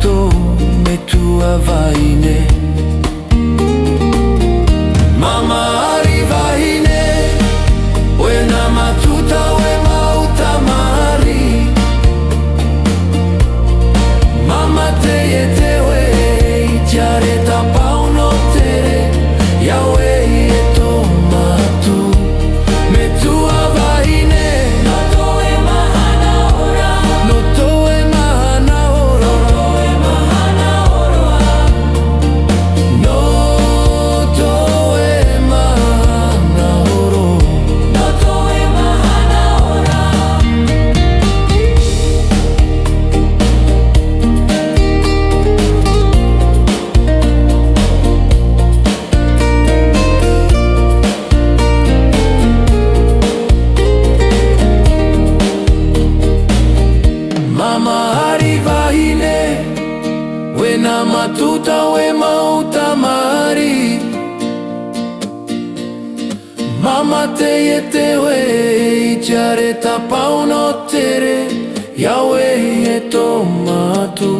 tomato metua vaine. Mama ari vaine, wena matuta we mauta mari. Mama te we jare tapauno tere, yawe e tomatu metua vaine. Noto e mahana ora, Noto e mahana oroa, mahana oroa. noto e mahana oroa. Noto e mahana ora. Mama ari vaine, wena matuta we mauta mari. Mama te we jare tapauno tere, yawe e tomatu